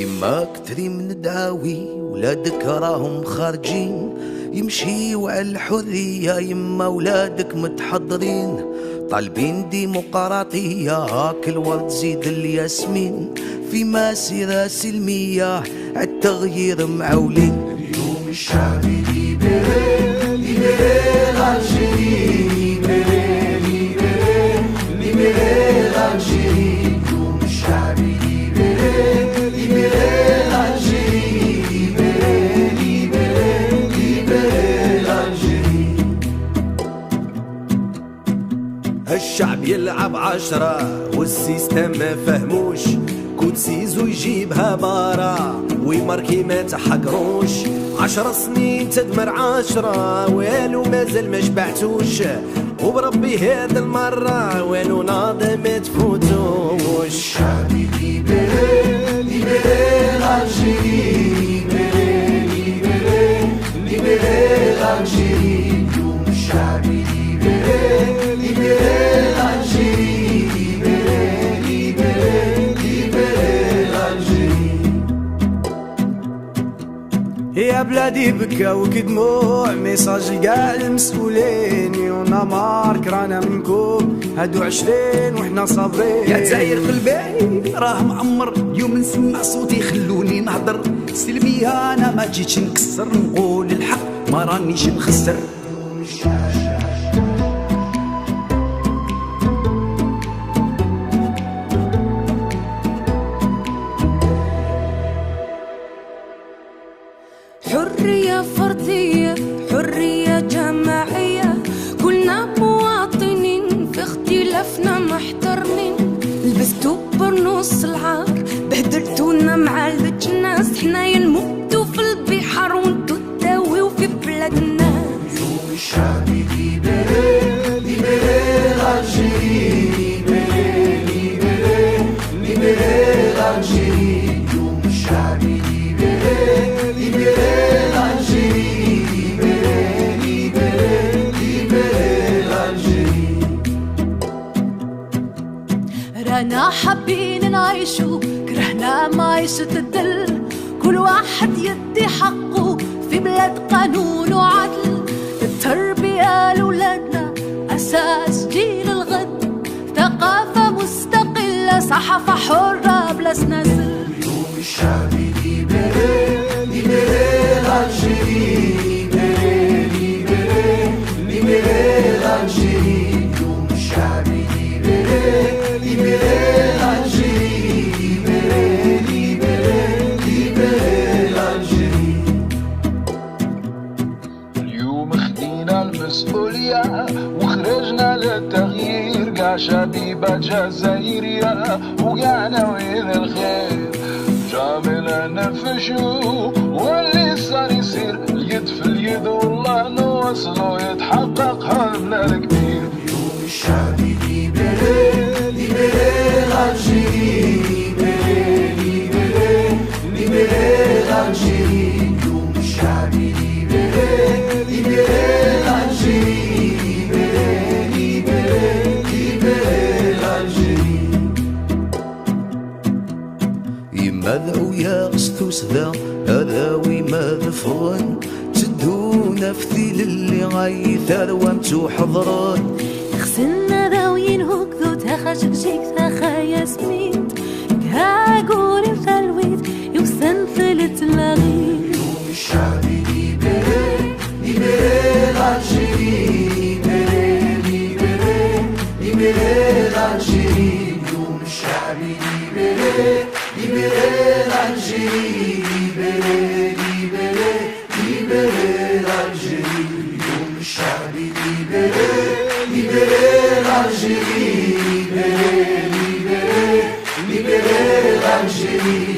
يما كتري من الدعاوي ولادك راهم خارجين يمشيو على الحرية، يما ولادك متحضرين طالبين ديمقراطية، هاك الورد زيد الياسمين في مسيرة سلمية عالتغيير معولين. اليوم الشعبي ليبري ليبري الجيري ليبري ليبري ليبري الجيري. اليوم الشعبي ليبري ليبري الجيري ليبري ليبري ليبري الجيري. الشعب يلعب 10 والسيستم ما فهموش، كوتسيزو يجيبها بارا ويماركي ما تحقروش. 10 سنين تدمر 10 والو مازال ما شبعتوش، وبربي هاد المرة والو ناضي ما تفوتوش. الشعبي ليبري ليبري الجيري ليبري ليبري ليبري الجيري. اليوم الشعبي ليبري ليبري الجيري ليبري ليبري ليبري الجيري. يا بلادي بكاو كدموع ميساجي كاع المسؤولين، يونا مارك رانا منكم هادو 20 وحنا صابرين. يا دزاير قلبي راه معمر، يوم نسمع صوتي خلوني نهضر سلمية، انا ما جيتش نكسر نقول الحق ما رانيش نخسر. حرية فردية حرية جماعية، كلنا مواطنين في اختلافنا محترمين. لبستو برنص العار بهدلتونا مع الجناس، حنايا نموتو في البحر وانتو تداويو في بلادنا. اليوم الشعبي ليبري ليبري الجيري ليبري ليبري ليبري الجيري. اليوم الشعبي ليبري ليبري الجيري ليبري ليبري ليبري الجيري. رانا حابين نعيشو كرهنا معيشة الدل، كل واحد يدي حقه في بلاد قانون وعدل. التربية لولادنا أساس جيل الغد، ثقافة مستقلة صحافة حرة بلا سناسل. اليوم الشعبي ليبري ليبري الجيري ليبري ليبري ليبري الجيري. اليوم الشعبي ليبري ليبري الجيري ليبري ليبري ليبري الجيري. اليوم خدينا المسؤولية وخرجنا للتغيير، قاع شبيبة جزائرية وقاع ناويين الخير. جامل نفشو واللي صار يصير اليد في اليد والله نوصلو يتحقق حلمنا الكبير. اليوم الشعبي ليبري ليبري الجيري ليبري ليبري ليبري الجيري. اليوم الشعبي ليبري ليبري الجيري ليبري ليبري ليبري الجيري. يما ذويا غسطوس ذا هذاوي ما ذفرن، تدونا في ثيل اللي غايثار وامتو حضران. خسنا ذاوين هكذو تاخاشك جيك تاخا ياسمين، كاقول الخلويت يوسن ثلت لاغين. اليوم الشعبي ليبري ليبري الجيري ليبري ليبري ليبري الجيري. اليوم الشعبي ليبري ليبري الجيري ليبري ليبري ليبري الجيري. اليوم الشعبي ليبري ليبري الجيري ليبري ليبري ليبري الجيري.